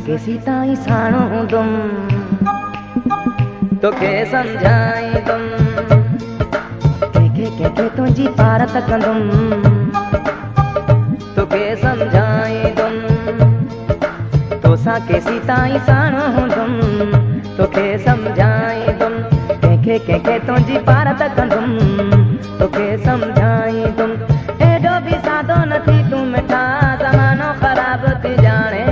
के सीताई साणो दुम तोखे समझाई दुम के तुझी पार तकंदुम तोखे समझाई दुम तोसा के सीताई साणो दुम तोखे समझाई दुम के तुझी पार तकंदुम तोखे समझाई दुम एडो भी सादो नथी तू मिठा ज़मानो ख़राब थी जाने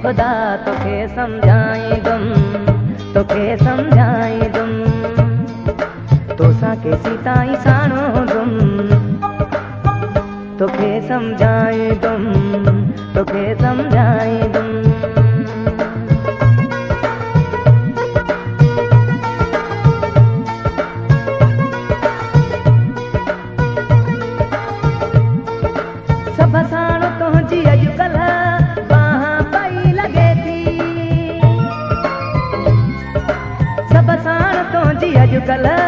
खुदा तोखे समझाई दुम तोखे समझाई दुम तोसा के सीताई साणो दुम तोखे समझाई दुम तोखे समझाई दुम सब साण तुझी अॼुकल्ह बाह पई लॻे थी सब साण तुझी अॼुकल्ह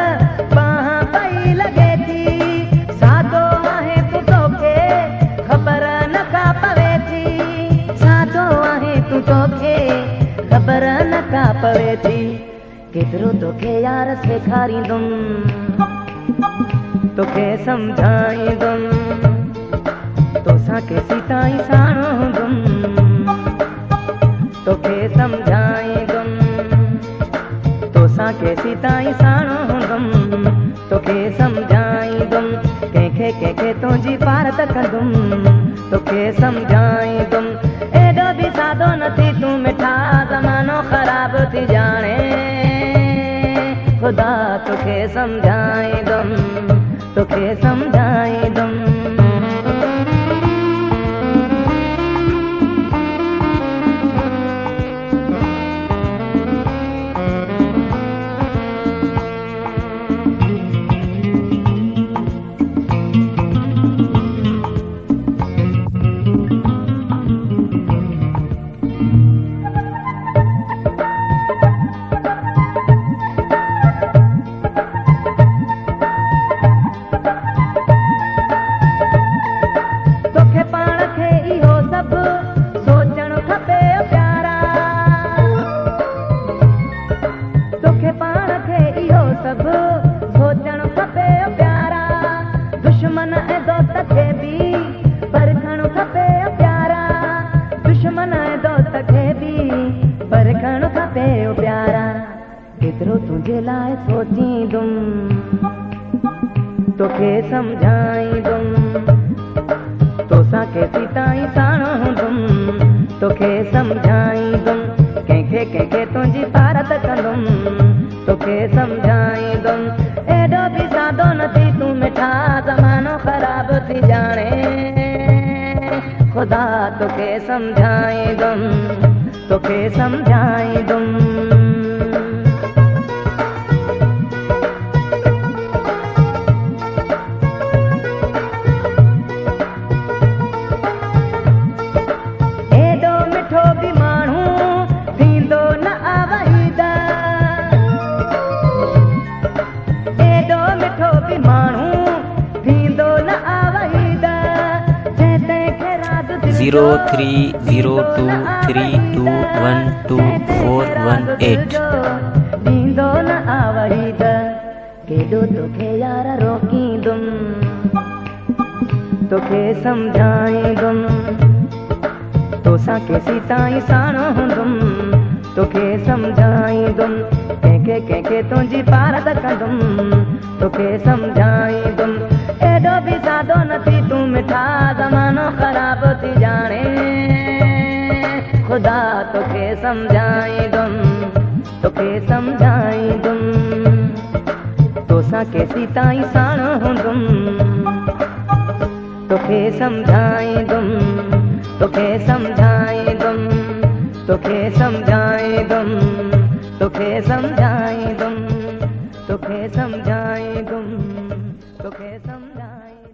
बाह पई लॻे थी सादो आहे तू तोखे ख़बर न का पवे थी सादो आहे तू तोखे ख़बर न का पवे थी केतिरो तोखे यार सेखारींदुमि तोखे समझाईंदुमि तोसा के सीताई साणो दुम तोखे समझाई दुम तोसा के सीताई साणो दुम तोखे समझाई दुम के तुझी पार तकंदुम तोखे समझाई दुम एडो भी सादो नथी तू मिठा ज़मानो ख़राब थी जाने खुदा तोखे समझाई दुम तोखे समझाई दुम दुश्मन ऐं दोस्त खे बि परखणु खपे प्यारा दुश्मन ऐं दोस्त खे बि परखणु खपे प्यारा केतिरो तुंहिंजे लाइ सोचींदुमि तोखे समझाईंदुमि तोसां के सीताई साणो दुमि तोखे समझाईंदुमि कंहिंखे तुंहिंजी पार तकंदुमि तोखे समझाईंदुमि एडो भी सादो नथी तू मिठा ज़मानो ख़राब थी जाने खुदा तोखे समझाई दुम तोखे समझाई दुम एडो मिठो भी माण्हू थींदो न आवहीदा एडो मिठो भी माण्हू थींदो न आवहीदा 0302321248 थींदो न आवहीदा केॾो तोखे यार रोकींदुमि तोखे समझाईंदुमि तोसां के सीताई साणो दुमि तोखे समझाईंदुमि कंहिंखे तुंहिंजी पार तकंदुमि तोखे समझाईंदुमि एडो भी सादो नथी तू मिठा ज़मानो ख़राब थी जाने खुदा तोखे समझाईंदुमि तोखे समझाईंदुमि तोसां के सीताई साणो दुमि तोखे समझाईंदुमि तोखे समझाईंदुमि तोखे समझाईंदुमि तोखे समझाईंदुमि तोखे समझाईंदुमि तोखे समझाईंदुमि